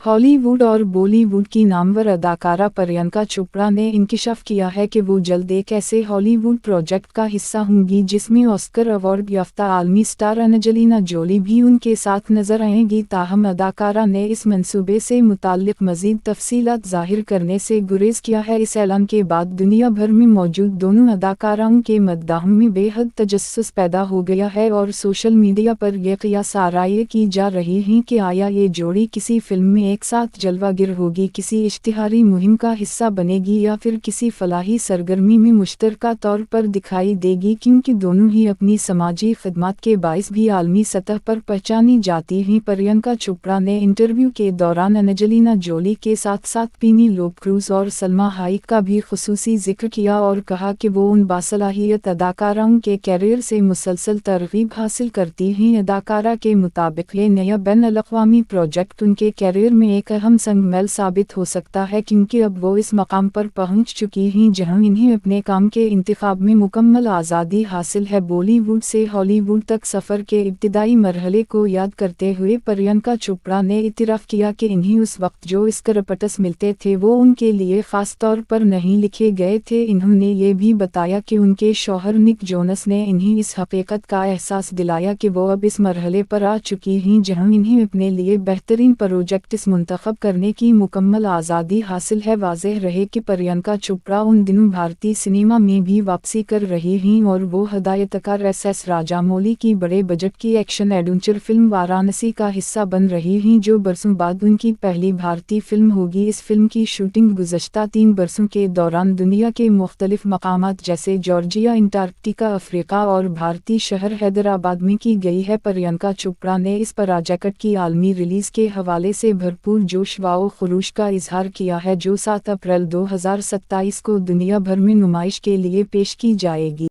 Hollywood और बॉलीवुड की नामवर अदाकारा प्रियंका चोपड़ा ने इंकशाफ किया है कि वो जल्द एक ऐसे हॉलीवुड प्रोजेक्ट का हिस्सा होंगी जिसमें ऑस्कर अवार्ड याफ्ता आलमी स्टार एंजेलिना जोली भी उनके साथ नजर आएंगी। ताहम अदाकारा ने इस मंसूबे से मुताल्लिक मजीद तफसीलात जाहिर करने से गुरेज किया है। इस ऐलान के बाद दुनिया भर में मौजूद दोनों अदाकाराओं के मद्दाह में बेहद तजस्सुस पैदा हो गया है और सोशल मीडिया पर यह क़ियास आराई की जा रही है कि आया ये जोड़ी किसी फिल्म में एक साथ जलवागर होगी, किसी इश्तिहारी मुहिम का हिस्सा बनेगी या फिर किसी फलाही सरगर्मी में मुश्तरका तौर पर दिखाई देगी, क्योंकि दोनों ही अपनी समाजी खिदमत के बाइस भी आलमी सतह पर पहचानी जाती हैं। प्रियंका चोपड़ा ने इंटरव्यू के दौरान एंजेलिना जोली के साथ साथ पीनीलोप क्रूज और सलमा हाइक का भी खुसूसी जिक्र किया और कहा कि वो उन बासलाहियत अदाकाराओं के कैरियर से मुसलसल तरगीब हासिल करती हैं। अदाकारा के मुताबिक ये नया बैन-अल-अक़वामी प्रोजेक्ट उनके कैरियर में एक अहम संग-मेल साबित हो सकता है, क्योंकि अब वो इस मकाम पर पहुंच चुकी हैं जहां इन्हें अपने काम के इंतखाब में मुकम्मल आज़ादी हासिल है। बॉलीवुड से हॉलीवुड तक सफ़र के इब्तिदाई मरहले को याद करते हुए प्रियंका चोपड़ा ने इतराफ़ किया कि इन्हें उस वक्त जो स्क्रिप्ट्स मिलते थे वो उनके लिए ख़ास तौर पर नहीं लिखे गए थे। इन्होंने ये भी बताया कि उनके शौहर निक जोनस ने इन्हें इस हकीकत का एहसास दिलाया कि वो अब इस मरहले पर आ चुकी हैं जहां इन्हें अपने लिए बेहतरीन प्रोजेक्ट्स मुंतखब करने की मुकम्मल आज़ादी हासिल है। वाज़ेह रहे कि प्रियंका चोपड़ा उन दिनों भारतीय सिनेमा में भी वापसी कर रही हैं और वो हदायतकार एस राजामौली की बड़े बजट की एक्शन एडवेंचर फिल्म वाराणसी का हिस्सा बन रही हैं, जो बरसों बाद उनकी पहली भारतीय फिल्म होगी। इस फिल्म की शूटिंग गुज़श्ता 3 बरसों के दौरान दुनिया के मुख्तलिफ मकामात जैसे जॉर्जिया, अंटार्कटिका, अफ्रीका और भारतीय शहर हैदराबाद में की गई है। प्रियंका चोपड़ा ने इस प्रोजेक्ट की आलमी रिलीज़ के हवाले से भरपूर जोश व खुरूश का इजहार किया है, जो 7 अप्रैल 2027 को दुनिया भर में नुमाइश के लिए पेश की जाएगी।